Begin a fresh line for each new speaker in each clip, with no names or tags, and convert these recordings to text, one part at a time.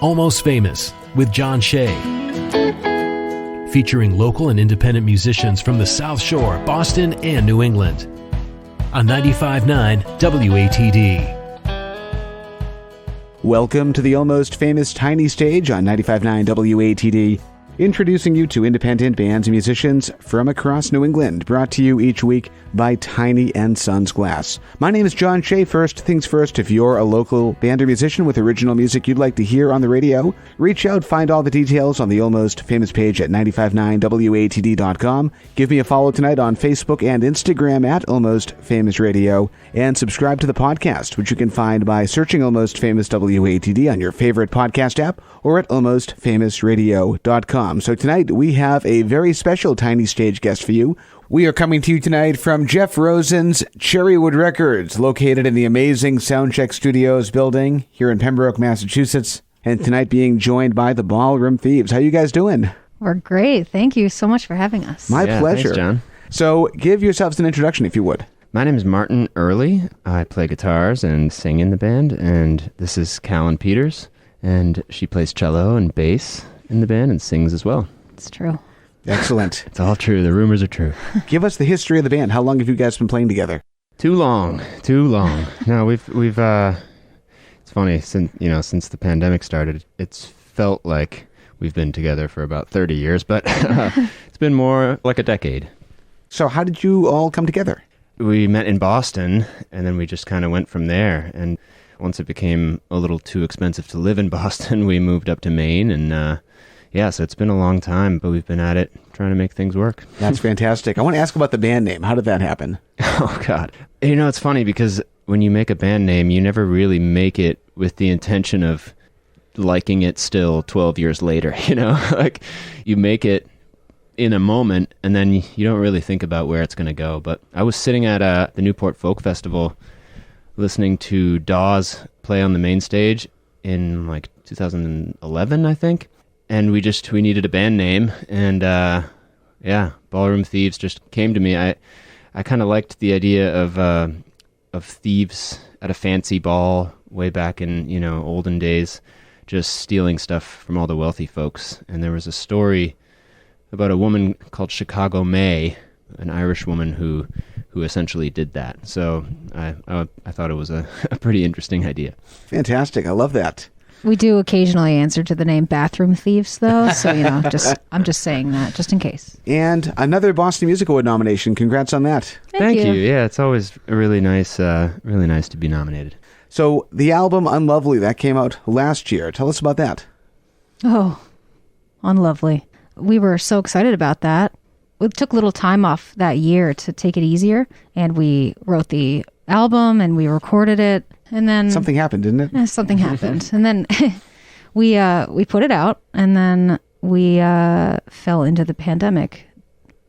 Almost Famous with John Shea. Featuring local and independent musicians from the South Shore, Boston, and New England. On 95.9 WATD.
Welcome to the Almost Famous Tiny Stage on 95.9 WATD. Introducing you to independent bands and musicians from across New England, brought to you each week by Tiny & Sons Glass. My name is John Shea. First things first, if you're a local band or musician with original music you'd like to hear on the radio, reach out, find all the details on the Almost Famous page at 959watd.com. Give me a follow tonight on Facebook and Instagram at Almost Famous Radio, and subscribe to the podcast, which you can find by searching Almost Famous WATD on your favorite podcast app or at almostfamousradio.com. So tonight we have a very special Tiny Stage guest for you. We are coming to you tonight from Jeff Rosen's Cherrywood Records, located in the amazing Soundcheck Studios building here in Pembroke, Massachusetts. And tonight being joined by the Ballroom Thieves. How you guys doing?
We're great. Thank you so much for having us.
My pleasure.
Thanks, John.
So give yourselves an introduction, if you would.
My name is Martin Early. I play guitars and sing in the band, and this is Callan Peters, and she plays cello and bass in the band and sings as well.
It's true.
Excellent.
It's all true. The rumors are true.
Give us the history of the band. How long have you guys been playing together?
Too long. No, we've it's funny, since the pandemic started, it's felt like we've been together for about 30 years, but it's been more like a decade.
So how did you all come together?
We met in Boston, and then we just kind of went from there. And once it became a little too expensive to live in Boston, we moved up to Maine, and so it's been a long time, but we've been at it trying to make things work.
That's fantastic. I want to ask about the band name. How did that happen?
Oh, God. It's funny because when you make a band name, you never really make it with the intention of liking it still 12 years later, Like, you make it in a moment, and then you don't really think about where it's going to go. But I was sitting at the Newport Folk Festival listening to Dawes play on the main stage in, 2011, I think. And we needed a band name, and Ballroom Thieves just came to me. I kind of liked the idea of thieves at a fancy ball way back in olden days, just stealing stuff from all the wealthy folks. And there was a story about a woman called Chicago May, an Irish woman who essentially did that. So I thought it was a pretty interesting idea.
Fantastic! I love that.
We do occasionally answer to the name Bathroom Thieves, though, so, I'm just saying that, just in case.
And another Boston Music Award nomination. Congrats on that.
Thank you. Yeah, it's always really nice to be nominated.
So the album Unlovely, that came out last year. Tell us about that.
Oh, Unlovely. We were so excited about that. We took a little time off that year to take it easier, and we wrote the album, and we recorded it. And then
something happened, didn't it?
Something happened, and then we put it out, and then we fell into the pandemic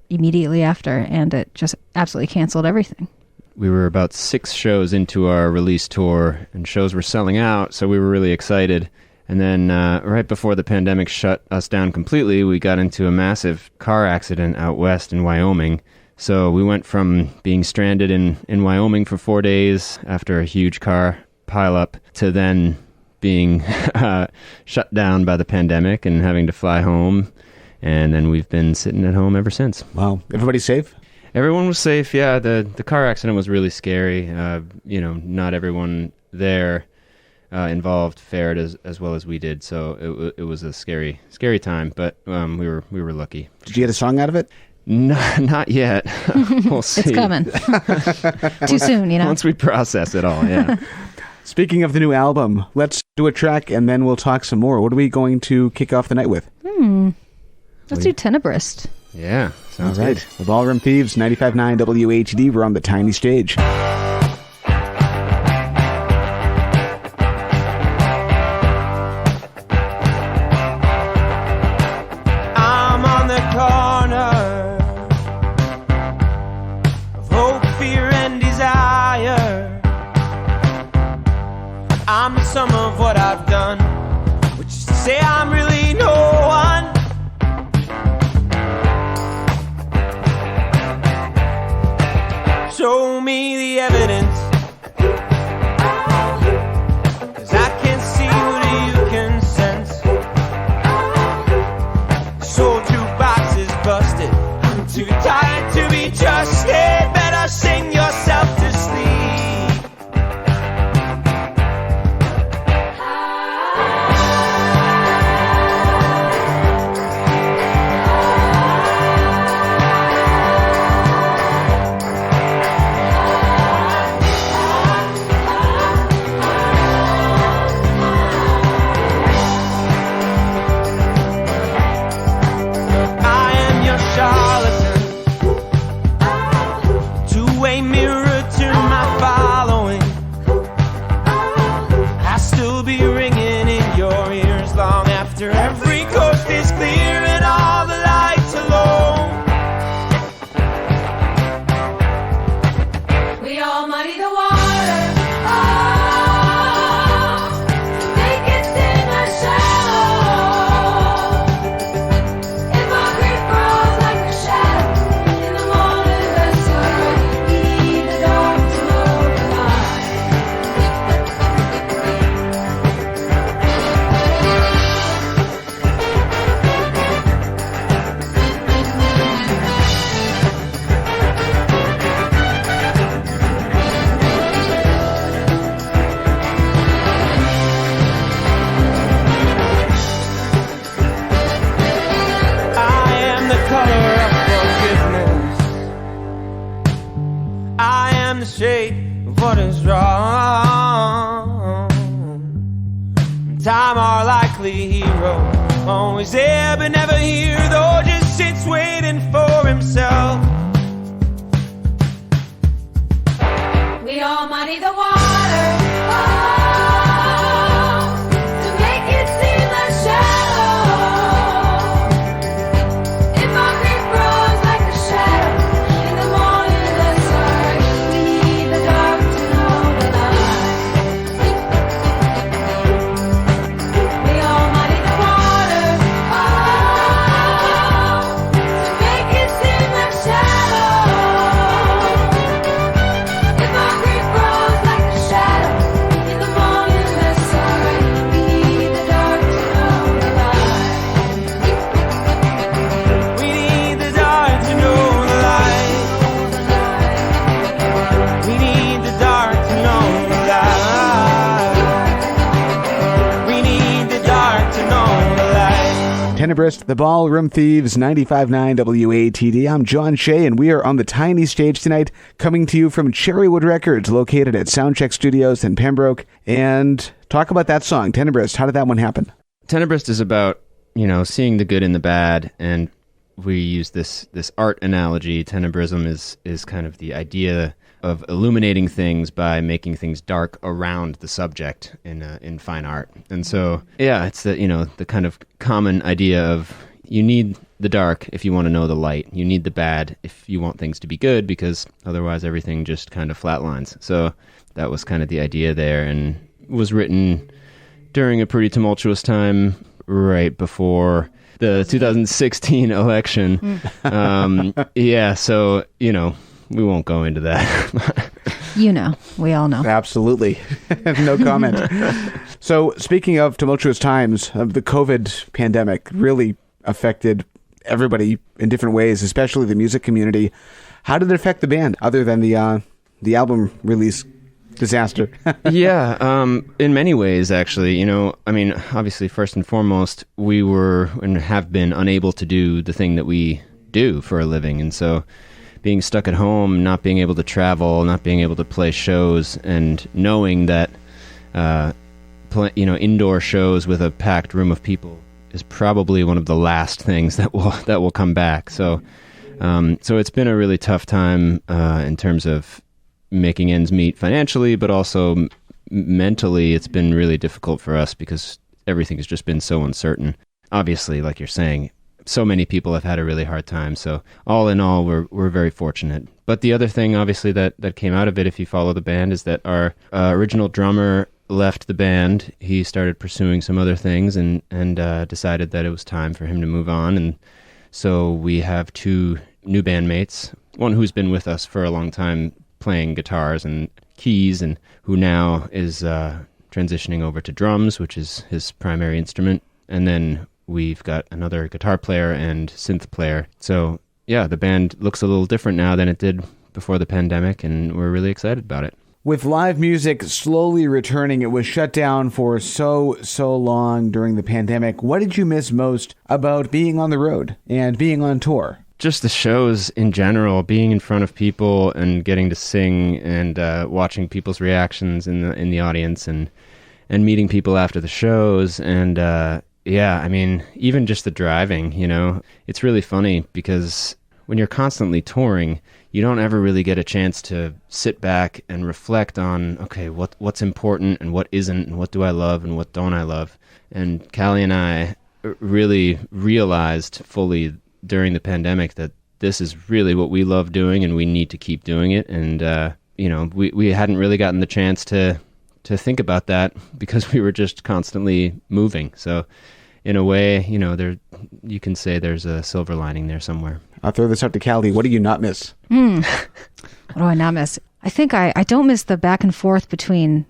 immediately after, and it just absolutely canceled everything.
We were about 6 shows into our release tour, and shows were selling out, so we were really excited. And then right before the pandemic shut us down completely, we got into a massive car accident out west in Wyoming. So we went from being stranded in Wyoming for 4 days after a huge car pileup to then being shut down by the pandemic and having to fly home. And then we've been sitting at home ever since.
Wow. Everybody safe?
Everyone was safe, yeah. The car accident was really scary. Not everyone there involved fared as well as we did. So it was a scary time, but we were lucky.
Did you get a song out of it?
No, not yet. We'll see.
It's coming. Too soon,
Once we process it all, yeah.
Speaking of the new album, let's do a track and then we'll talk some more. What are we going to kick off the night with?
Let's do Tenebrist.
Yeah, sounds
all right.
good.
The Ballroom Thieves, 95.9 WATD. We're on the Tiny Stage.
Some of what I've done, which is to say I'm really no one. Show me the evidence, 'cause I can see what you can sense. be ringing in your ears long after every coast is clear and all the lights are low.
We all muddy the water, oh, to make it seem less shallow. If our grief grows like a shadow in the morning, that's alright. We need the dark to know the light.
I am the color of forgiveness. I am the shade of what is wrong. Time, our likely hero, always there but never here, though just sits waiting for himself.
We all muddy the water, oh, to make it seem less shallow. If our grief grows like a shadow in the morning, that's alright. We need the dark to know the light. We all muddy the water, oh, to make it seem less shallow. If our grief grows like a shadow in the morning, that's alright. We need the dark to know the light.
We need the dark to know the light. We need the dark to know the light. We need the dark to know the light.
Tenebrist, the Ballroom Thieves, 95.9 WATD. I'm John Shea, and we are on the tiny stage tonight, coming to you from Cherrywood Records, located at Soundcheck Studios in Pembroke. And talk about that song, Tenebrist. How did that one happen?
Tenebrist is about, seeing the good in the bad, and we use this art analogy. Tenebrism is kind of the idea of illuminating things by making things dark around the subject in fine art. And so, yeah, it's the kind of common idea of you need the dark if you want to know the light. You need the bad if you want things to be good, because otherwise everything just kind of flatlines. So that was kind of the idea there, and was written during a pretty tumultuous time right before the 2016 election. Yeah, so, we won't go into that.
We all know.
Absolutely. No comment. So, speaking of tumultuous times, the COVID pandemic really affected everybody in different ways, especially the music community. How did it affect the band, other than the album release disaster?
Yeah, in many ways, actually. Obviously, first and foremost, we were and have been unable to do the thing that we do for a living. And so being stuck at home, not being able to travel, not being able to play shows, and knowing that, indoor shows with a packed room of people is probably one of the last things that will come back. So it's been a really tough time in terms of making ends meet financially, but also mentally, it's been really difficult for us because everything has just been so uncertain. Obviously, like you're saying, so many people have had a really hard time. So all in all, we're very fortunate. But the other thing, obviously, that came out of it, if you follow the band, is that our original drummer left the band. He started pursuing some other things and decided that it was time for him to move on. And so we have two new bandmates, one who's been with us for a long time playing guitars and keys, and who now is transitioning over to drums, which is his primary instrument. And then we've got another guitar player and synth player. So yeah, the band looks a little different now than it did before the pandemic, and we're really excited about it.
With live music slowly returning, it was shut down for so long during the pandemic. What did you miss most about being on the road and being on tour?
Just the shows in general, being in front of people and getting to sing, and watching people's reactions in the audience, and meeting people after the shows. And yeah, I mean, even just the driving, it's really funny because when you're constantly touring, you don't ever really get a chance to sit back and reflect on, okay, what's important and what isn't, and what do I love and what don't I love. And Callie and I really realized fully during the pandemic that this is really what we love doing, and we need to keep doing it. And we hadn't really gotten the chance to think about that because we were just constantly moving. So in a way, you can say there's a silver lining there somewhere.
I'll throw this out to Callie. What do you not miss?
What do I not miss? I think I don't miss the back and forth between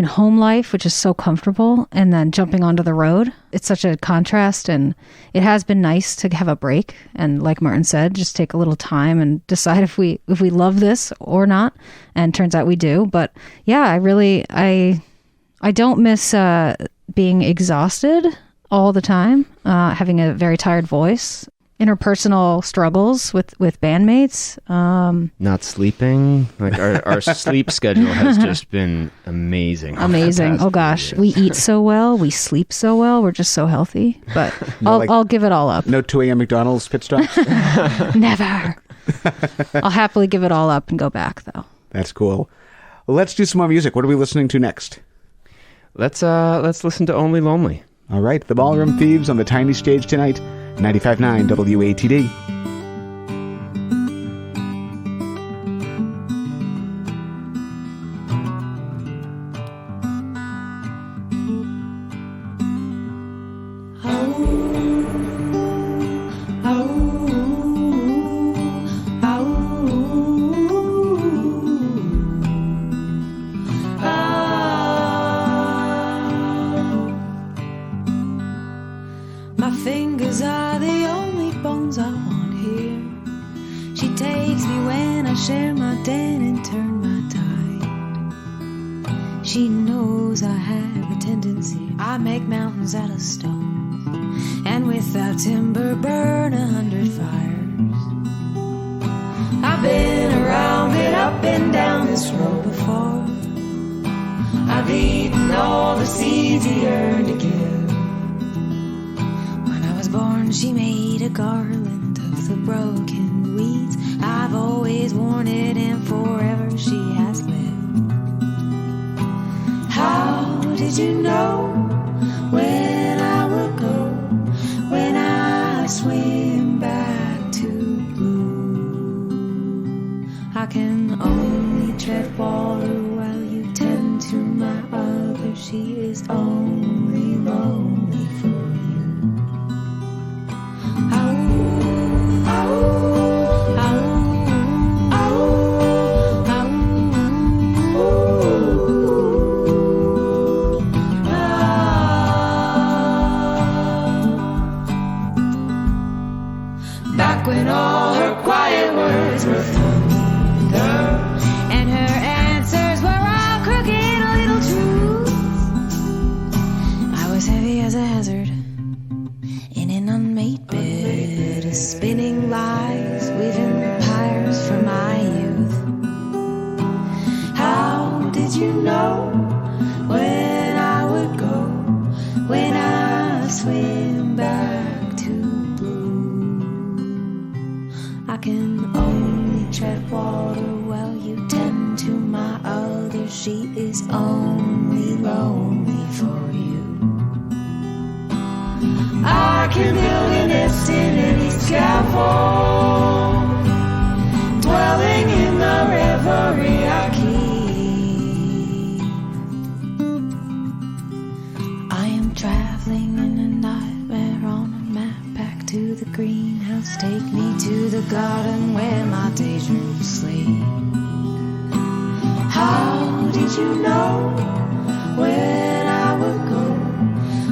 home life, which is so comfortable, and then jumping onto the road. It's such a contrast, and it has been nice to have a break. And like Martin said, just take a little time and decide if we love this or not. And turns out we do. But yeah, I don't miss being exhausted all the time, having a very tired voice, interpersonal struggles with bandmates.
Not sleeping. Like our sleep schedule has just been amazing.
Amazing. Oh gosh, we eat so well, we sleep so well, we're just so healthy. But I'll give it all up.
No 2 a.m. McDonald's pit stops?
Never. I'll happily give it all up and go back though.
That's cool. Well, let's do some more music. What are we listening to next?
Let's listen to Only Lonely.
All right, the Ballroom Thieves on the tiny stage tonight, 95.9 WATD.
My fingers are the only bones I want here. She takes me when I share my den and turn my tide. She knows I have a tendency. I make mountains out of stone, and without timber burn 100 fires. I've been around it, up and down this road before. I've eaten all the seeds he earned to give. Born, she made a garland of the broken weeds. I've always worn it, and forever she has lived. How did you know when I will go, when I swim back to blue? I can only tread water while you tend to my other. She is only lonely for you. Back when all her quiet words were thunder, and her answers were all crooked little truths, I was heavy as a hazard in an unmade bed of spinning lies, weaving empires for my youth. How did you know when I would go, when I swim back to blue? I can only tread water while you tend to my other. She is only lonely for you. I can build a nest in any scaffold, dwelling in the reverie I keep. I am traveling in a nightmare on a map, back to the greenhouse. Take me to the garden where my daydreams sleep. How did you know when I would go,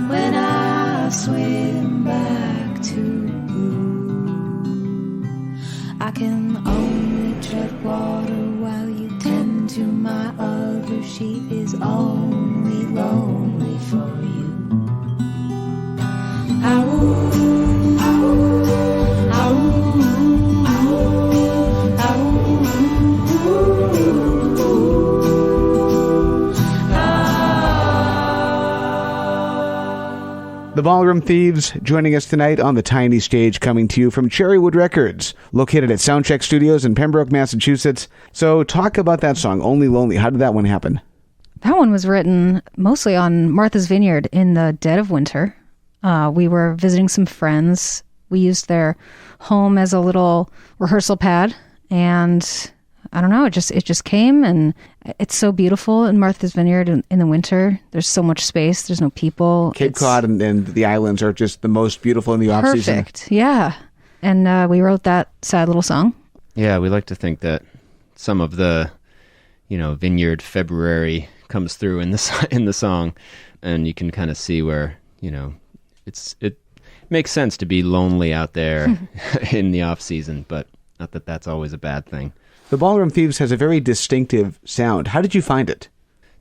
when I swim back to blue? I can only tread water while you tend to my other. She is only lonely for you.
The Ballroom Thieves joining us tonight on the tiny stage, coming to you from Cherrywood Records, located at Soundcheck Studios in Pembroke, Massachusetts. So talk about that song, Only Lonely. How did that one happen?
That one was written mostly on Martha's Vineyard in the dead of winter. We were visiting some friends. We used their home as a little rehearsal pad, and I don't know, it just came, and it's so beautiful in Martha's Vineyard in the winter. There's so much space. There's no people.
Cape Cod and the islands are just the most beautiful in the off-season.
Perfect, yeah. And we wrote that sad little song.
Yeah, we like to think that some of the, vineyard February comes through in the song, and you can kind of see where, it makes sense to be lonely out there in the off-season, but not that that's always a bad thing.
The Ballroom Thieves has a very distinctive sound. How did you find it?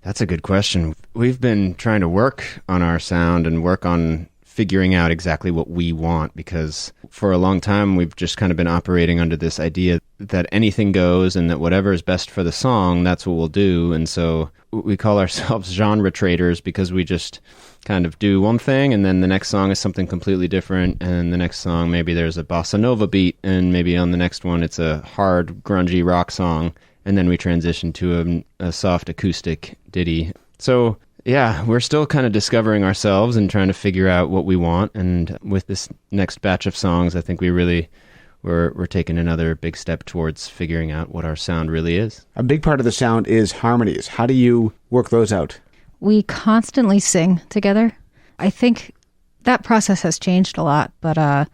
That's a good question. We've been trying to work on our sound and work on figuring out exactly what we want, because for a long time we've just kind of been operating under this idea that anything goes and that whatever is best for the song, that's what we'll do. And so we call ourselves genre traders, because we just kind of do one thing and then the next song is something completely different, and the next song maybe there's a bossa nova beat, and maybe on the next one it's a hard grungy rock song, and then we transition to a soft acoustic ditty. So yeah, we're still kind of discovering ourselves and trying to figure out what we want, and with this next batch of songs I think we're taking another big step towards figuring out what our sound really is.
A big part of the sound is harmonies. How do you work those out?
We constantly sing together. I think that process has changed a lot, but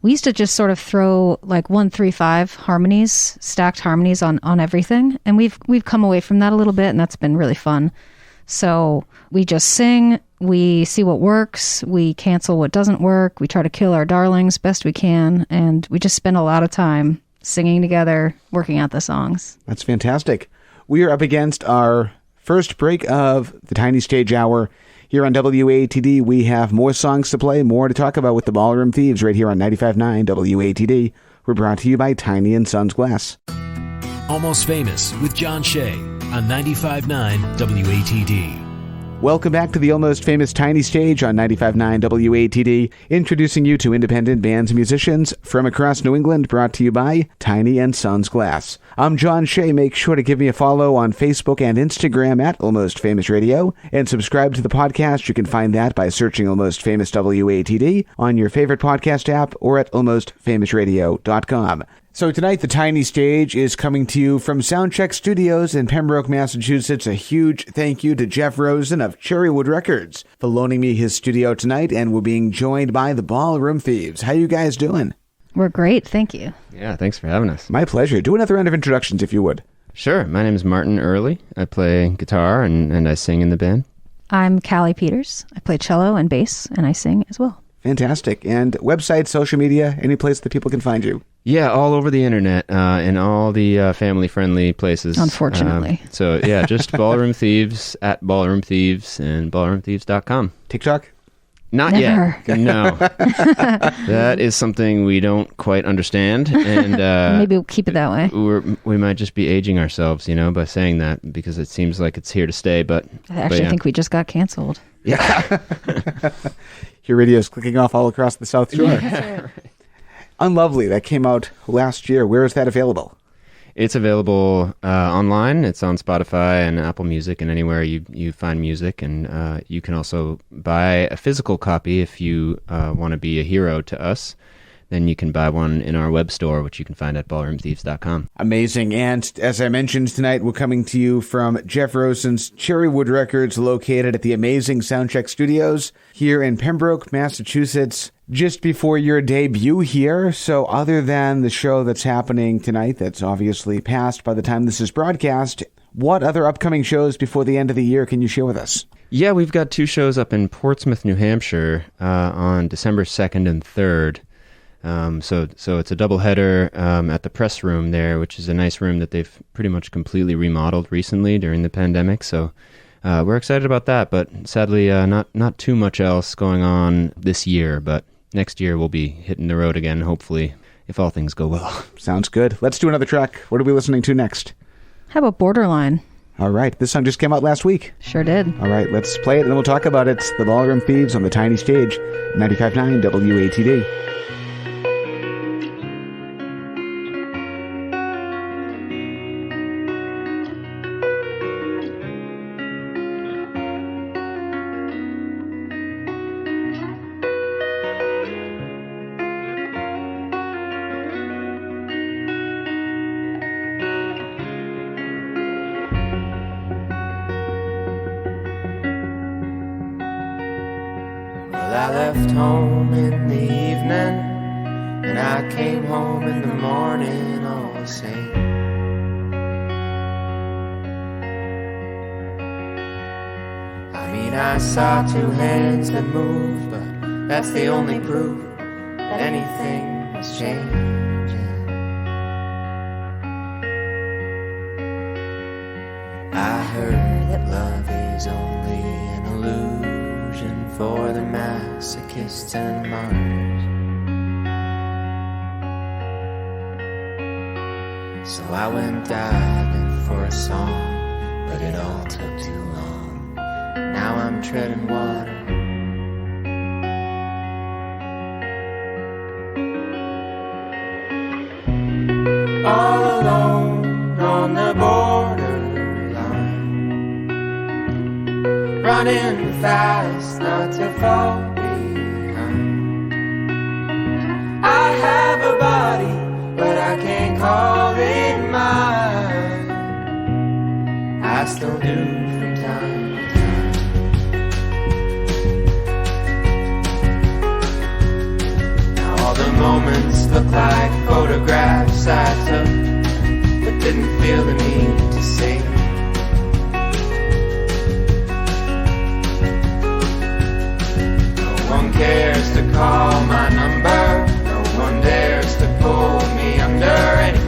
we used to just sort of throw like 1-3-5 harmonies, stacked harmonies on everything, and we've come away from that a little bit, and that's been really fun. So we just sing, we see what works, we cancel what doesn't work, we try to kill our darlings best we can, and we just spend a lot of time singing together, working out the songs.
That's fantastic. We are up against our first break of the Tiny Stage Hour. Here on WATD, we have more songs to play, more to talk about with the Ballroom Thieves right here on 95.9 WATD. We're brought to you by Tiny & Sons Glass.
Almost Famous with John Shea on 95.9 WATD.
Welcome back to the Almost Famous Tiny Stage on 95.9 WATD, introducing you to independent bands and musicians from across New England, brought to you by Tiny & Sons Glass. I'm John Shea. Make sure to give me a follow on Facebook and Instagram at Almost Famous Radio, and subscribe to the podcast. You can find that by searching Almost Famous WATD on your favorite podcast app or at almostfamousradio.com. So tonight, the Tiny Stage is coming to you from Soundcheck Studios in Pembroke, Massachusetts. A huge thank you to Jeff Rosen of Cherrywood Records for loaning me his studio tonight, and we're being joined by the Ballroom Thieves. How you guys doing?
We're great, thank you.
Yeah, thanks for having us.
My pleasure. Do another round of introductions if you would.
Sure. My name is Martin Early. I play guitar and I sing in the band.
I'm Callie Peters. I play cello and bass, and I sing as well.
Fantastic. And website, social media, any place that people can find you?
Yeah, all over the internet, in all the family-friendly places.
Unfortunately.
So yeah, just Ballroom Thieves at Ballroom Thieves and ballroomthieves.com.
TikTok?
Not
Never.
yet. No. That is something we don't quite understand, and
maybe we'll keep it that way.
we might just be aging ourselves, by saying that, because it seems like it's here to stay. But
I actually think we just got canceled.
Yeah. Your radio's clicking off all across the South Shore.
That's right.
Unlovely, that came out last year. Where is that available?
It's available online. It's on Spotify and Apple Music and anywhere you find music. And you can also buy a physical copy if you want to be a hero to us. Then you can buy one in our web store, which you can find at ballroomthieves.com.
Amazing. And as I mentioned tonight, we're coming to you from Jeff Rosen's Cherrywood Records, located at the amazing Soundcheck Studios here in Pembroke, Massachusetts, just before your debut here. So other than the show that's happening tonight, that's obviously passed by the time this is broadcast, what other upcoming shows before the end of the year can you share with us?
Yeah, we've got 2 shows up in Portsmouth, New Hampshire on December 2nd and 3rd. So it's a doubleheader at the press room there, which is a nice room that they've pretty much completely remodeled recently during the pandemic. So we're excited about that, but sadly not too much else going on this year. But next year we'll be hitting the road again, hopefully, if all things go well.
Sounds good. Let's do another track. What are we listening to next?
How about Borderline?
All right. This song just came out last week.
Sure did.
All right, let's play it and then we'll talk about it. It's the Ballroom Thieves on the tiny stage, 95.9 WATD.
Well, I left home in the evening, and I came home in the morning all the same. I mean, I saw two hands that moved, but that's the only proof that anything was changing. I heard that love is only an illusion for the masochists and martyrs. So I went diving for a song, but it all took too long. Now I'm treading water. All alone on the borderline, running fast not to fall behind. I have a body, but I can't call it mine. I still do from time to time. Now all the moments look like photographs I took, but didn't feel the need to save. No one cares to call my number, no one dares to pull me under anyway.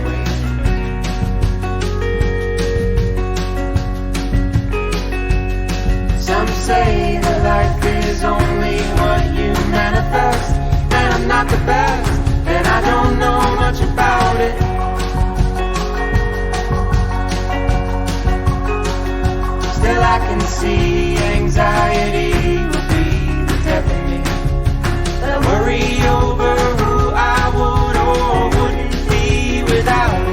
Some say that life is only what you manifest, and I'm not the best, and I don't know much about it. Still I can see anxiety will be the death of me. But I worry over who I would or wouldn't be without it.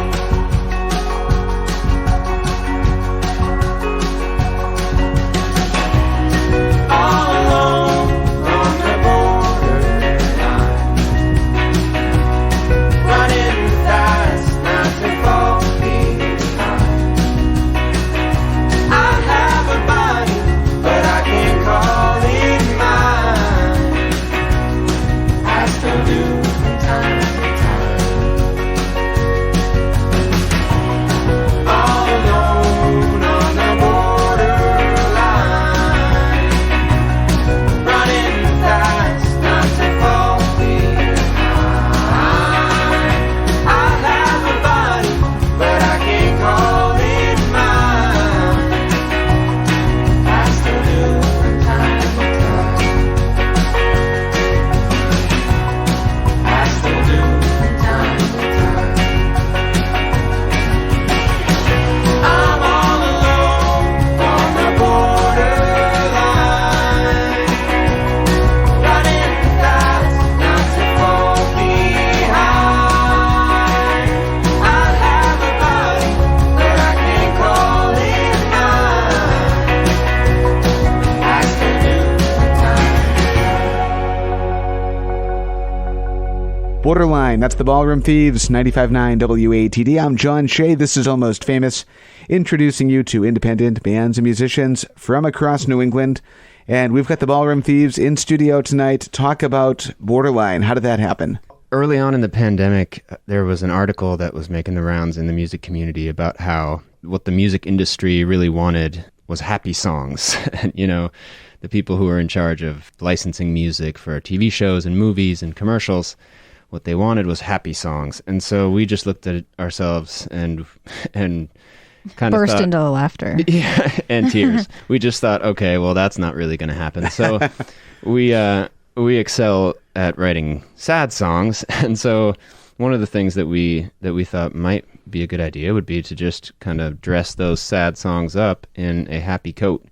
All alone on the borderline, running fast not to fall behind. I have a body, but I can't call it mine. I still do from time to time. All alone on the borderline, running fast not to fall behind. I have a body, but I can't call it mine. I still do from time to time. I still do from time to time. I'm all alone on the borderline, running fast not to fall behind. I have a body, but I can't call it mine. I still do from time to time.
Borderline, that's the Ballroom Thieves, 95.9 WATD. I'm John Shea. This is Almost Famous, introducing you to independent bands and musicians from across New England. And we've got the Ballroom Thieves in studio tonight to talk about Borderline. How did that happen?
Early on in the pandemic, there was an article that was making the rounds in the music community about how what the music industry really wanted was happy songs. And, you know, the people who were in charge of licensing music for TV shows and movies and commercials, what they wanted was happy songs. And so we just looked at ourselves and kind of
Burst
thought,
into laughter.
yeah, and tears. We just thought, okay, well, that's not really going to happen. So we excel at writing sad songs, and so one of the things that we thought might be a good idea would be to just kind of dress those sad songs up in a happy coat.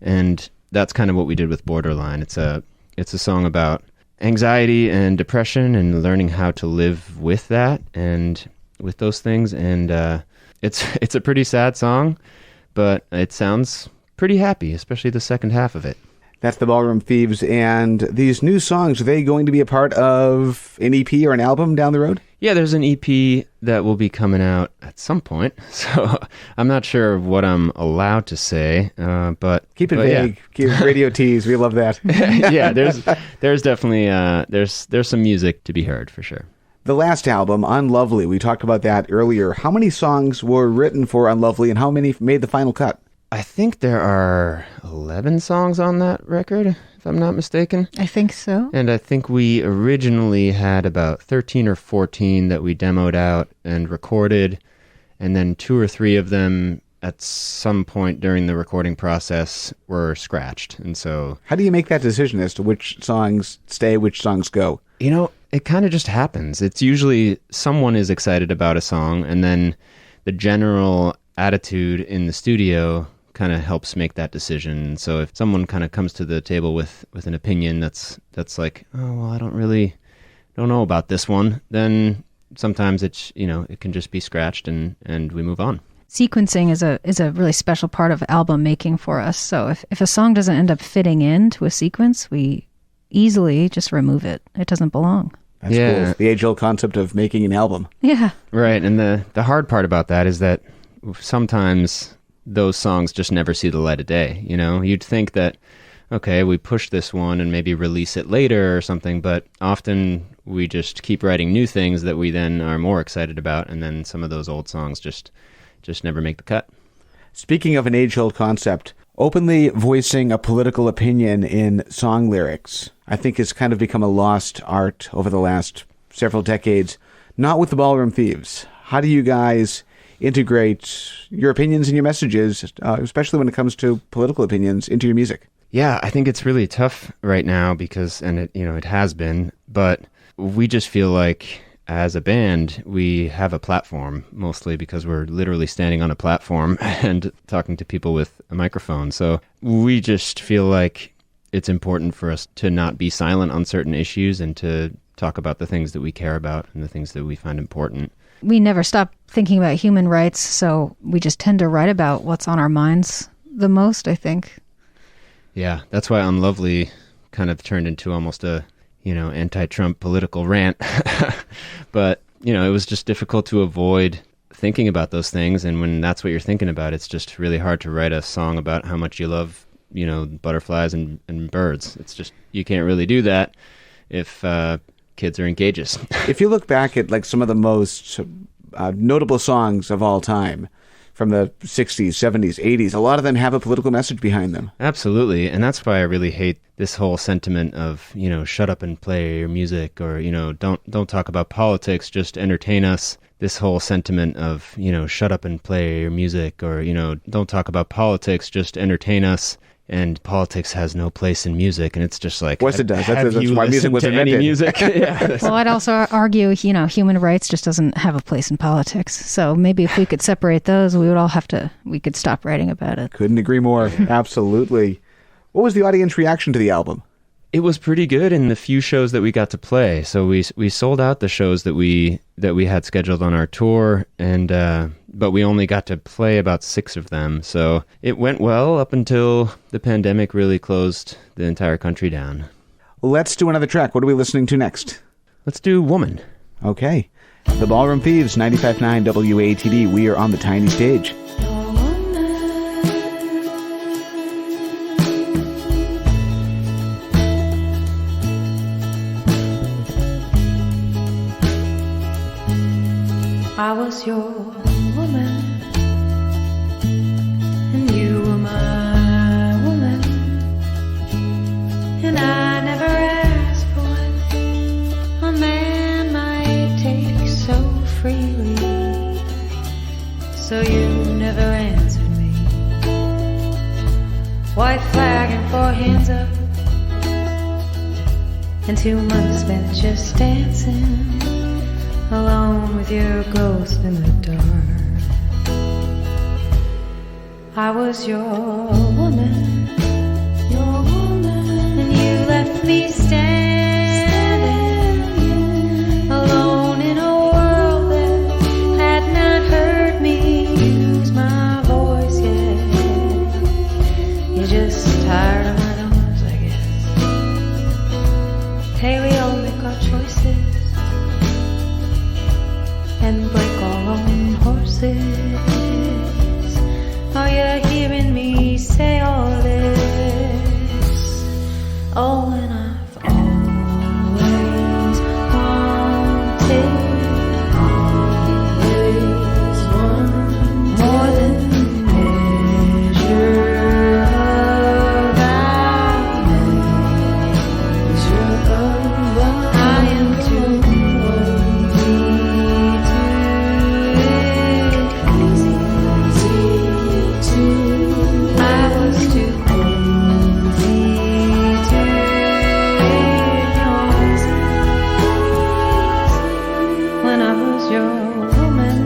And that's kind of what we did with Borderline. It's a song about anxiety and depression and learning how to live with that and with those things. And it's a pretty sad song, but it sounds pretty happy, especially the second half of it.
That's the Ballroom Thieves, and these new songs, are they going to be a part of an EP or an album down the road?
Yeah, there's an EP that will be coming out at some point, so I'm not sure what I'm allowed to say, but...
Keep it
but
vague. Keep radio tease. We love that.
Yeah, there's definitely, there's some music to be heard, for sure.
The last album, Unlovely, we talked about that earlier. How many songs were written for Unlovely, and how many made the final cut?
I think there are 11 songs on that record, if I'm not mistaken.
I think so.
And I think we originally had about 13 or 14 that we demoed out and recorded, and then 2 or 3 of them at some point during the recording process were scratched. And so...
How do you make that decision as to which songs stay, which songs go?
You know, it kind of just happens. It's usually someone is excited about a song, and then the general attitude in the studio kind of helps make that decision. So if someone kind of comes to the table with an opinion that's like, oh, well, I don't know about this one, then sometimes it's, you know, it can just be scratched and we move on.
Sequencing is a really special part of album making for us. So if a song doesn't end up fitting into a sequence, we easily just remove it. It doesn't belong.
That's cool. The age-old concept of making an album.
Yeah.
Right. And the hard part about that is that sometimes those songs just never see the light of day. You know, you'd think that, okay, we push this one and maybe release it later or something, but often we just keep writing new things that we then are more excited about, and then some of those old songs just never make the cut.
Speaking of an age-old concept, openly voicing a political opinion in song lyrics, I think has kind of become a lost art over the last several decades. Not with the Ballroom Thieves. How do you guys integrate your opinions and your messages, especially when it comes to political opinions, into your music?
Yeah, I think it's really tough right now because, and it has been, but we just feel like as a band, we have a platform, mostly because we're literally standing on a platform and talking to people with a microphone. So we just feel like it's important for us to not be silent on certain issues and to talk about the things that we care about and the things that we find important.
We never stop thinking about human rights, so we just tend to write about what's on our minds the most, I think.
Yeah, that's why Unlovely kind of turned into almost a, anti-Trump political rant. But, it was just difficult to avoid thinking about those things. And when that's what you're thinking about, it's just really hard to write a song about how much you love, butterflies and birds. It's just, you can't really do that if kids are in cages.
If you look back at like some of the most notable songs of all time, from the 60s, 70s, 80s, a lot of them have a political message behind them.
Absolutely. And that's why I really hate this whole sentiment of, shut up and play your music, or, don't talk about politics, just entertain us. This whole sentiment of, shut up and play your music, or, don't talk about politics, just entertain us. And politics has no place in music, and it's just like,
of course it does. That's
you
why music was invented.
Music? Yeah.
Well, I'd also argue, human rights just doesn't have a place in politics. So maybe if we could separate those, we could stop writing about it.
Couldn't agree more. Absolutely. What was the audience reaction to the album?
It was pretty good in the few shows that we got to play. So we sold out the shows that we had scheduled on our tour, and but we only got to play about 6 of them. So it went well up until the pandemic really closed the entire country down.
Let's do another track. What are we listening to next?
Let's do Woman.
Okay. The Ballroom Thieves, 95.9 WATD. We are on the tiny stage.
I was your woman, and you were my woman, and I never asked for what a man might take so freely, so you never answered me. White flag and 4 hands up, and 2 months spent just dancing alone with your ghost in the dark. I was your woman, and you left me standing alone in a world that had not heard me use my voice yet. You're just tired of my noise, I guess. Hey, we all make our choices and break our own horses. Are you hearing me say all this? Oh, and I've always wanted more than measure of I am too I was too clumsy to ignore when I was your woman.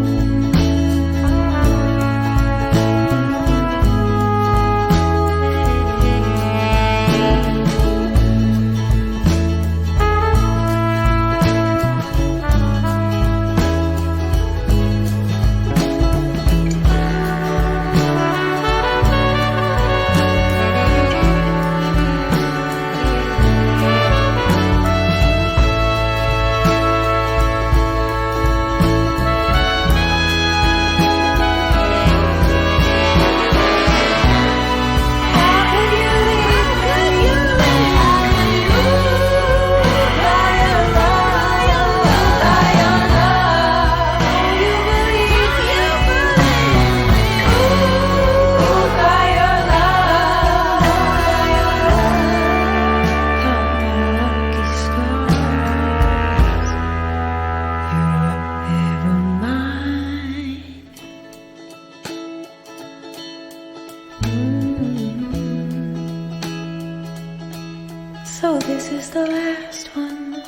So this is the last one.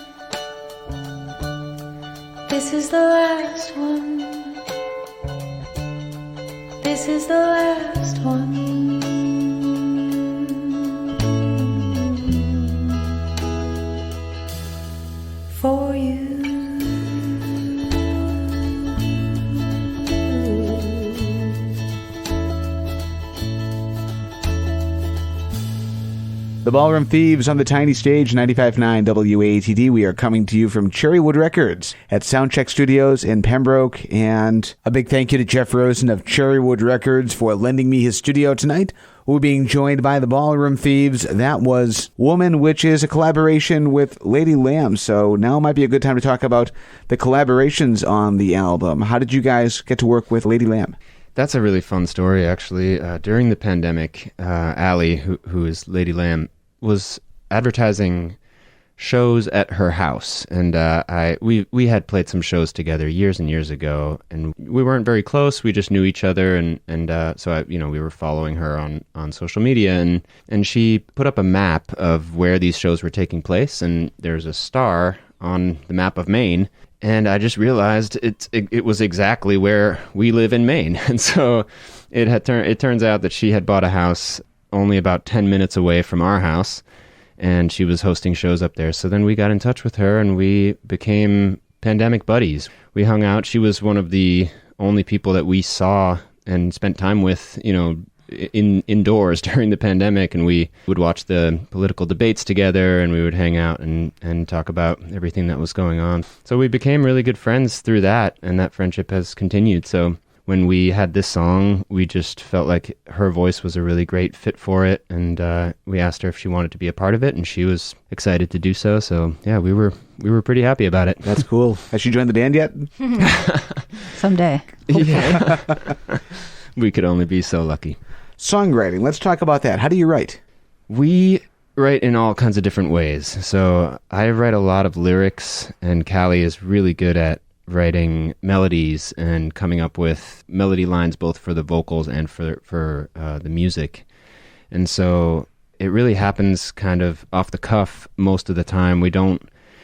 This is the last one. This is the last one. For you.
The Ballroom Thieves on the tiny stage, 95.9 WATD. We are coming to you from Cherrywood Records at Soundcheck Studios in Pembroke. And a big thank you to Jeff Rosen of Cherrywood Records for lending me his studio tonight. We're being joined by the Ballroom Thieves. That was Woman, which is a collaboration with Lady Lamb. So now might be a good time to talk about the collaborations on the album. How did you guys get to work with Lady Lamb?
That's a really fun story, actually. During the pandemic, Allie, who is Lady Lamb, was advertising shows at her house, and we had played some shows together years and years ago, and we weren't very close. We just knew each other, and so we were following her on social media, and she put up a map of where these shows were taking place, and there's a star on the map of Maine. And I just realized it was exactly where we live in Maine. And so it turns out that she had bought a house only about 10 minutes away from our house, and she was hosting shows up there. So then we got in touch with her, and we became pandemic buddies. We hung out. She was one of the only people that we saw and spent time with, indoors during the pandemic, and we would watch the political debates together, and we would hang out and talk about everything that was going on. So we became really good friends through that, and that friendship has continued. So when we had this song, we just felt like her voice was a really great fit for it, and we asked her if she wanted to be a part of it, and she was excited to do so. So yeah, we were pretty happy about it.
That's cool. Has she joined the band yet?
Someday.
Yeah. We could only be so lucky.
Songwriting. Let's talk about that. How do you write?
We write in all kinds of different ways. So I write a lot of lyrics, and Callie is really good at writing melodies and coming up with melody lines both for the vocals and for the music. And so it really happens kind of off the cuff most of the time. We don't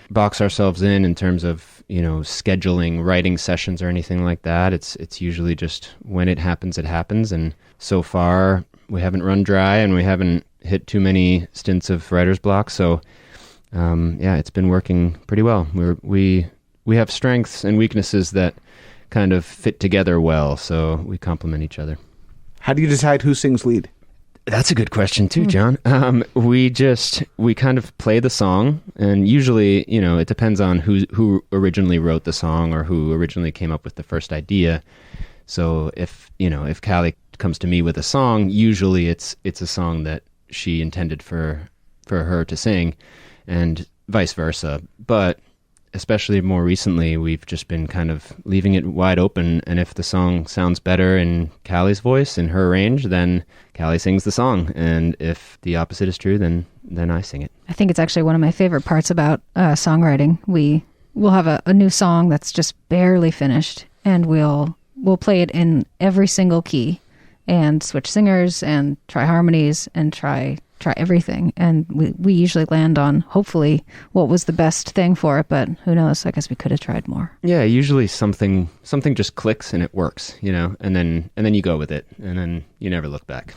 box ourselves in terms of, scheduling writing sessions or anything like that. It's usually just when it happens, and so far we haven't run dry and we haven't hit too many stints of writer's block. So it's been working pretty well. We have strengths and weaknesses that kind of fit together well, so we complement each other.
How do you decide who sings lead?
That's a good question too, John. We kind of play the song, and usually, it depends on who originally wrote the song or who originally came up with the first idea. So if Callie comes to me with a song, usually it's a song that she intended for her to sing, and vice versa. But especially more recently, we've just been kind of leaving it wide open, and if the song sounds better in Callie's voice, in her range, then Callie sings the song, and if the opposite is true, then I sing it.
I think it's actually one of my favorite parts about songwriting. We'll have a new song that's just barely finished, and we'll play it in every single key, and switch singers, and try harmonies, and try everything, and we usually land on hopefully what was the best thing for it, but who knows, I guess we could have tried more.
Yeah, usually something just clicks and it works, and then you go with it, and then you never look back.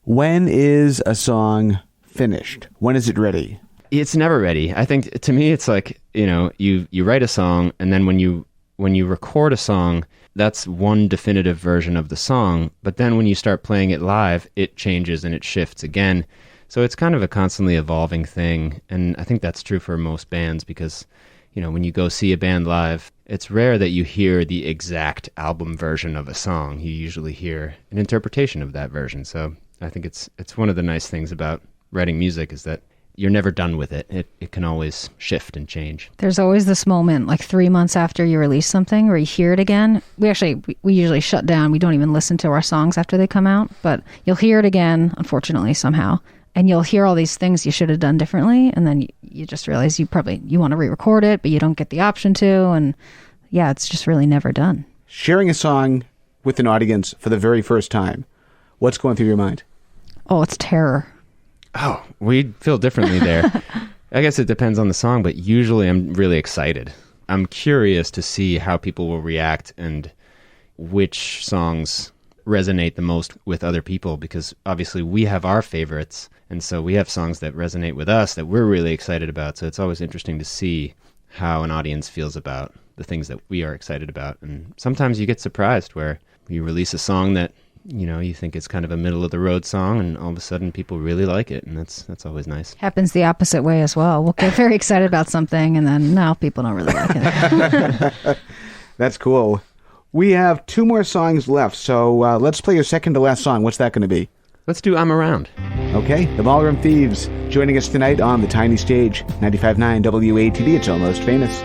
When is a song finished? When is it ready?
It's never ready. I think to me it's like, you write a song, and then when you record a song, that's one definitive version of the song, but then when you start playing it live, it changes and it shifts again. So it's kind of a constantly evolving thing, and I think that's true for most bands because, when you go see a band live, it's rare that you hear the exact album version of a song. You usually hear an interpretation of that version. So I think it's one of the nice things about writing music is that you're never done with it. It can always shift and change.
There's always this moment, like 3 months after you release something, where you hear it again. We usually shut down. We don't even listen to our songs after they come out, but you'll hear it again, unfortunately, somehow. And you'll hear all these things you should have done differently, and then you just realize you want to re-record it, but you don't get the option to, and yeah, it's just really never done.
Sharing a song with an audience for the very first time, what's going through your mind?
Oh, it's terror.
Oh, we feel differently there. I guess it depends on the song, but usually I'm really excited. I'm curious to see how people will react and which songs resonate the most with other people, because obviously we have our favorites, and so we have songs that resonate with us that we're really excited about. So it's always interesting to see how an audience feels about the things that we are excited about. And sometimes you get surprised where you release a song that you think it's kind of a middle of the road song, and all of a sudden people really like it, and that's always nice.
Happens the opposite way as well. We'll get very excited about something, and then no, people don't really like it.
That's cool. We have 2 more songs left, so let's play your second to last song. What's that going to be?
Let's do I'm Around.
Okay, the Ballroom Thieves joining us tonight on the tiny stage. 95.9 WATD, it's Almost Famous.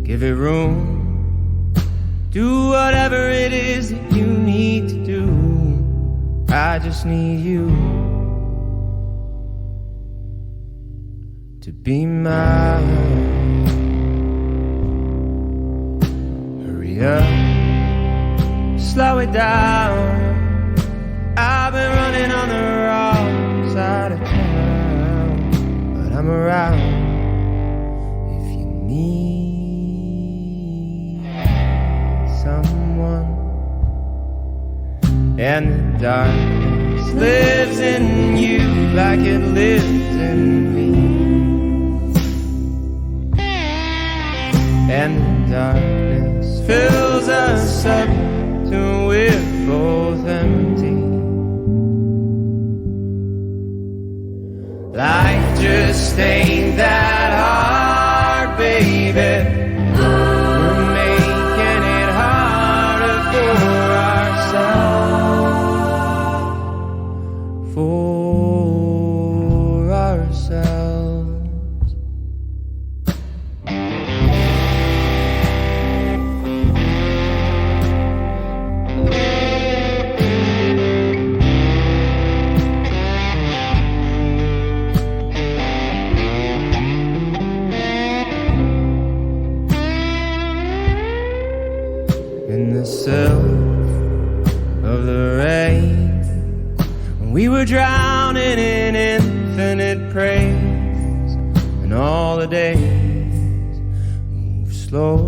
Give it room. Do whatever it is that you need to do. I just need you to be mine. Hurry up, slow it down. I've been running on the wrong side of town, but I'm around. Someone, and the darkness lives in you like it lives in me, and the darkness fills us up till we're both empty. Life just ain't that hard, baby. For ourselves. ourselves. In the silk of the rain, when we were drowning in infinite praise, and all the days move slowly.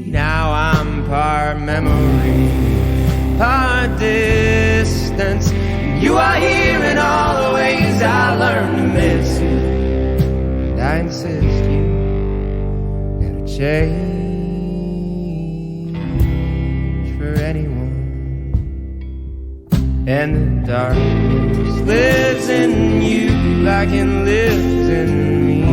Now I'm part memory, part distance. You are here in all the ways I learned to miss you, and I insist you change for anyone. And the darkness lives in you like it lives in me.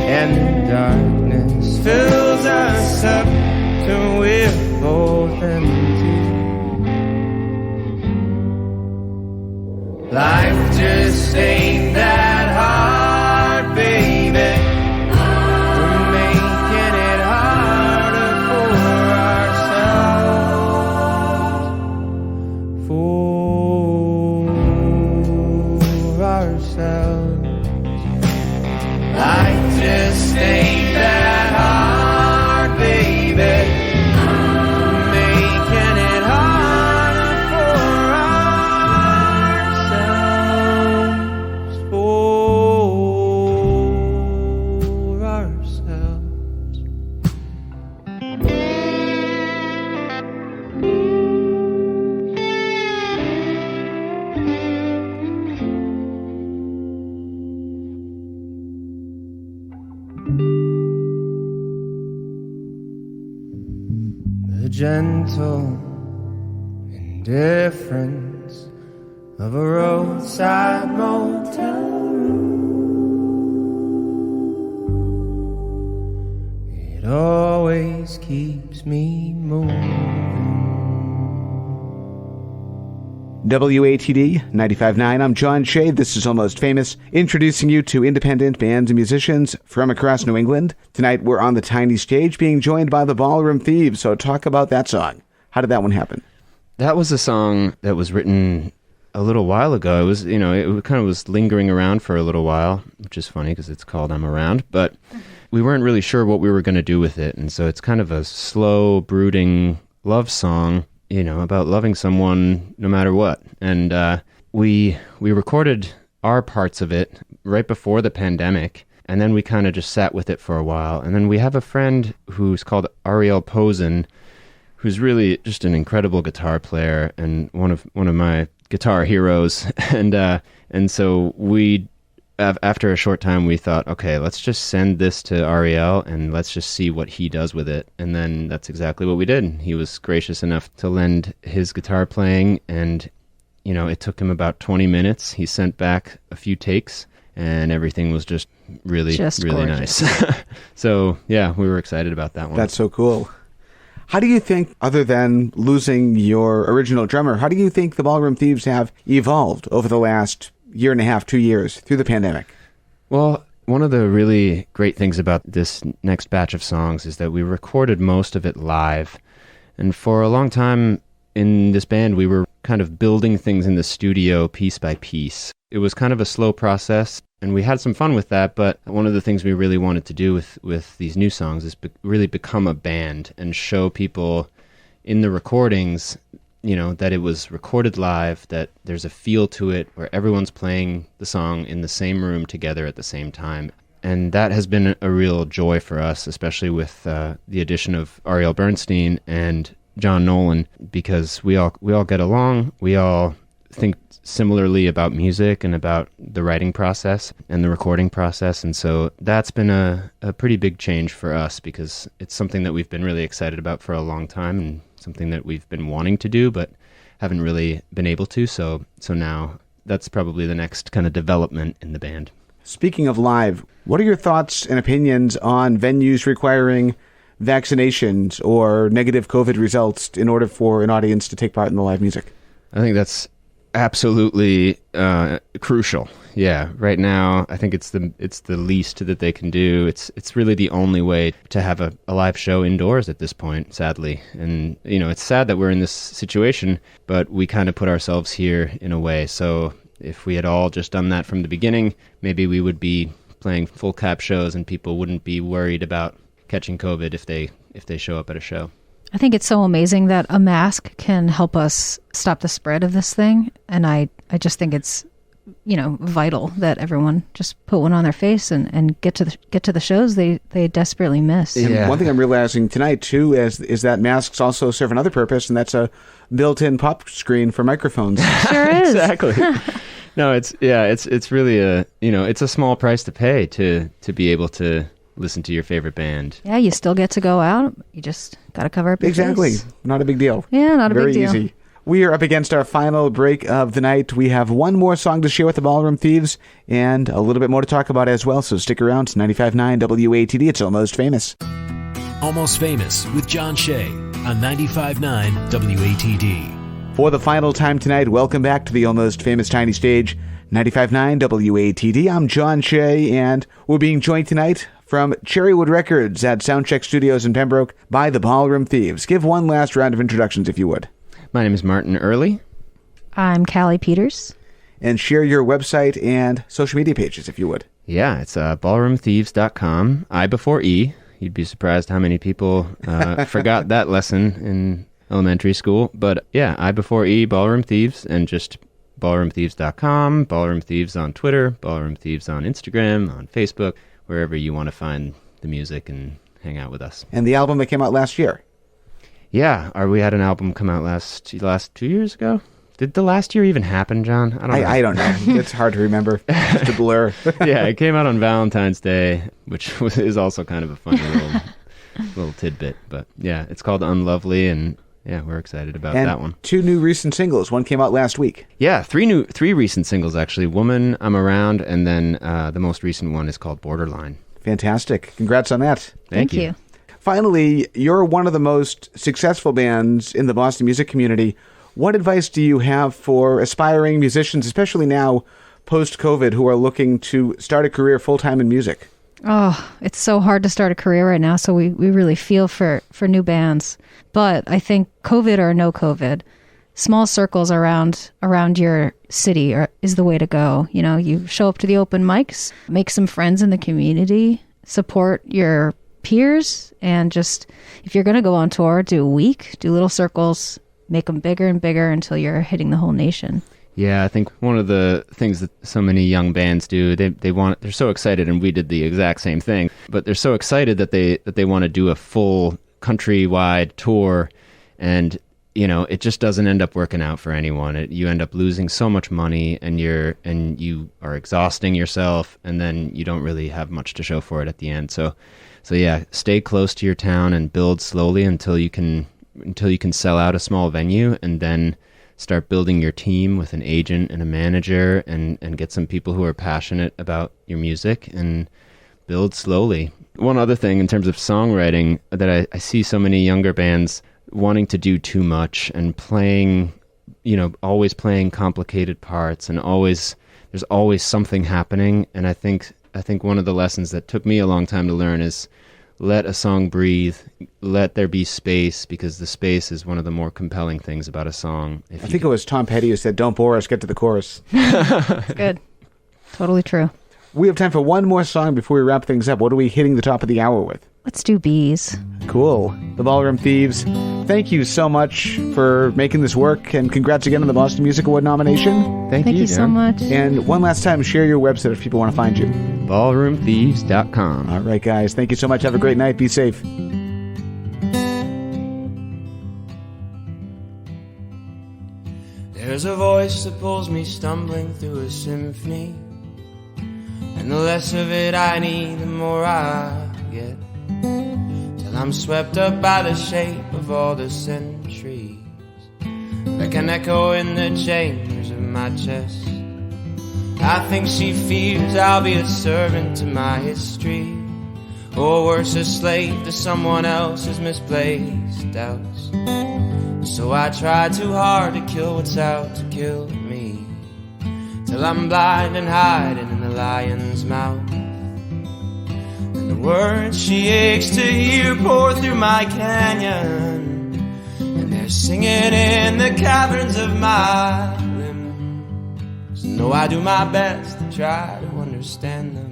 And the darkness fills us up till we're both empty. Life just ain't that hard, baby. We're making it harder for ourselves. Life just ain't that hard, baby. We're making it harder for ourselves. The gentle indifference of a roadside motel room. It always keeps me moving.
WATD 95.9. I'm John Shea. This is Almost Famous, introducing you to independent bands and musicians from across New England. Tonight we're on the tiny stage being joined by the Ballroom Thieves. So talk about that song. How did that one happen?
That was a song that was written a little while ago. It was, it kind of was lingering around for a little while, which is funny because it's called I'm Around, but we weren't really sure what we were going to do with it. And so it's kind of a slow, brooding love song, about loving someone no matter what. And we recorded our parts of it right before the pandemic, and then we kind of just sat with it for a while. And then we have a friend who's called Ariel Posen, who's really just an incredible guitar player and one of my guitar heroes. And so we, after a short time, we thought, okay, let's just send this to Ariel and let's just see what he does with it. And then that's exactly what we did. He was gracious enough to lend his guitar playing, and it took him about 20 minutes. He sent back a few takes, and everything was just really
gorgeous.
nice. So yeah, we were excited about that one.
That's so cool. How do you think, other than losing your original drummer, how do you think the Ballroom Thieves have evolved over the last year and a half, 2 years through the pandemic?
Well, one of the really great things about this next batch of songs is that we recorded most of it live. And for a long time in this band, we were kind of building things in the studio piece by piece. It was kind of a slow process, and we had some fun with that, but one of the things we really wanted to do with these new songs is really become a band and show people in the recordings, that it was recorded live, that there's a feel to it where everyone's playing the song in the same room together at the same time. And that has been a real joy for us, especially with the addition of Ariel Bernstein and John Nolan, because we all get along. We all think similarly about music and about the writing process and the recording process. And so that's been a pretty big change for us, because it's something that we've been really excited about for a long time and something that we've been wanting to do but haven't really been able to. So now that's probably the next kind of development in the band.
Speaking of live, what are your thoughts and opinions on venues requiring vaccinations or negative COVID results in order for an audience to take part in the live music?
I think that's absolutely crucial. Yeah, right now I think it's the least that they can do. It's really the only way to have a live show indoors at this point, sadly. And it's sad that we're in this situation, but we kind of put ourselves here in a way. So if we had all just done that from the beginning, maybe we would be playing full cap shows and people wouldn't be worried about catching COVID if they show up at a show.
I think it's so amazing that a mask can help us stop the spread of this thing. And I just think it's, vital that everyone just put one on their face and get to the shows they desperately miss.
And
Yeah.
one thing I'm realizing tonight, too, is that masks also serve another purpose, and that's a built-in pop screen for microphones.
Sure is.
Exactly. No, it's really it's a small price to pay to be able to listen to your favorite band.
Yeah, you still get to go out. You just got to cover up your
Exactly.
face.
Not a big deal.
Yeah, not a
Very
big deal.
easy. We are up against our final break of the night. We have one more song to share with the Ballroom Thieves and a little bit more to talk about as well, so stick around. It's 95.9 WATD. It's Almost Famous.
Almost Famous with John Shea on 95.9 WATD.
For the final time tonight, welcome back to the Almost Famous Tiny Stage, 95.9 WATD. I'm John Shea, and we're being joined tonight from Cherrywood Records at Soundcheck Studios in Pembroke by the Ballroom Thieves. Give one last round of introductions, if you would.
My name is Martin Early.
I'm Callie Peters.
And share your website and social media pages, if you would.
Yeah, it's ballroomthieves.com. I before E. You'd be surprised how many people forgot that lesson in elementary school. But yeah, I before E, Ballroom Thieves, and just ballroomthieves.com, Ballroom Thieves on Twitter, Ballroom Thieves on Instagram, on Facebook, wherever you want to find the music and hang out with us.
And the album that came out last year.
Yeah, we had an album come out last 2 years ago. Did the last year even happen, John?
I don't know. It's hard to remember. Just a blur.
Yeah, it came out on Valentine's Day, which is also kind of a funny little tidbit. But yeah, it's called Unlovely, and yeah, we're excited about
And
that one.
2 new recent singles. One came out last week.
Yeah, three recent singles actually. Woman, I'm Around, and then the most recent one is called Borderline.
Fantastic. Congrats on that.
Thank you.
Finally, you're one of the most successful bands in the Boston music community. What advice do you have for aspiring musicians, especially now post-COVID, who are looking to start a career full-time in music?
Oh, it's so hard to start a career right now, so we really feel for new bands. But I think COVID or no COVID, small circles around your city is the way to go. You show up to the open mics, make some friends in the community, support your peers, and just, if you're going to go on tour, do a week, do little circles, make them bigger and bigger until you're hitting the whole nation.
Yeah, I think one of the things that so many young bands do, they're so excited, and we did the exact same thing, but they're so excited that they want to do a full countrywide tour, and it just doesn't end up working out for anyone. You end up losing so much money, and you are exhausting yourself, and then you don't really have much to show for it at the end. So yeah, stay close to your town and build slowly until you can sell out a small venue, and then start building your team with an agent and a manager, and get some people who are passionate about your music, and build slowly. One other thing in terms of songwriting that I see so many younger bands wanting to do too much and playing, always playing complicated parts, and there's always something happening. And I think one of the lessons that took me a long time to learn is let a song breathe, let there be space, because the space is one of the more compelling things about a song.
I think it was Tom Petty who said, "Don't bore us, get to the chorus."
It's good. Totally true.
We have time for one more song before we wrap things up. What are we hitting the top of the hour with?
Let's do Bees.
Cool. The Ballroom Thieves, thank you so much for making this work, and congrats again on the Boston Music Award nomination.
Thank
Thank you so
John.
much.
And one last time, share your website if people want to find you.
Ballroomthieves.com.
All right, guys. Thank you so much. Have a great night. Be safe.
There's a voice that pulls me stumbling through a symphony, and the less of it I need, the more I get, till I'm swept up by the shape of all the centuries, like an echo in the chambers of my chest. I think she fears I'll be a servant to my history, or worse, a slave to someone else's misplaced doubts. So I try too hard to kill what's out to kill me, till I'm blind and hiding in the lion's mouth. And the words she aches to hear pour through my canyon, and they're singing in the caverns of my limbs. No, I do my best to try to understand them.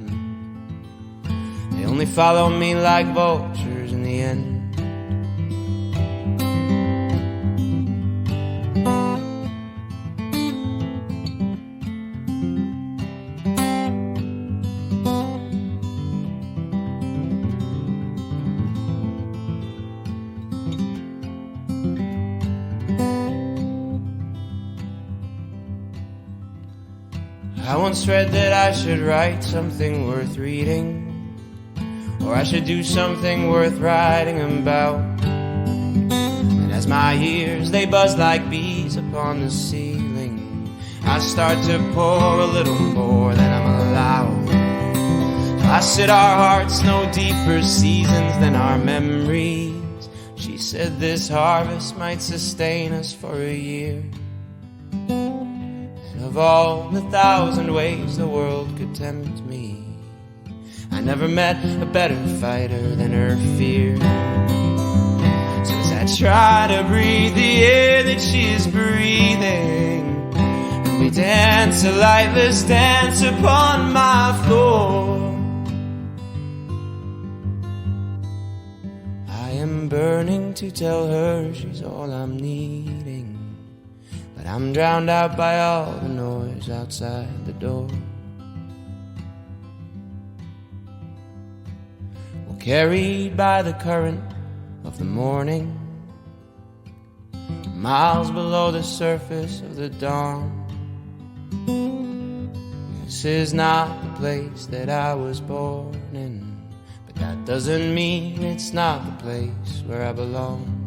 They only follow me like vultures in the end. I once read that I should write something worth reading, or I should do something worth writing about. And as my ears, they buzz like bees upon the ceiling, I start to pour a little more than I'm allowed. I said our hearts know deeper seasons than our memories. She said this harvest might sustain us for a year. And of all the thousand ways the world could tempt me, I never met a better fighter than her fear. So as I try to breathe the air that she is breathing, and we dance a lightless dance upon my floor, I am burning to tell her she's all I'm needing, but I'm drowned out by all the noise outside the door. Carried by the current of the morning, miles below the surface of the dawn. This is not the place that I was born in, but that doesn't mean it's not the place where I belong.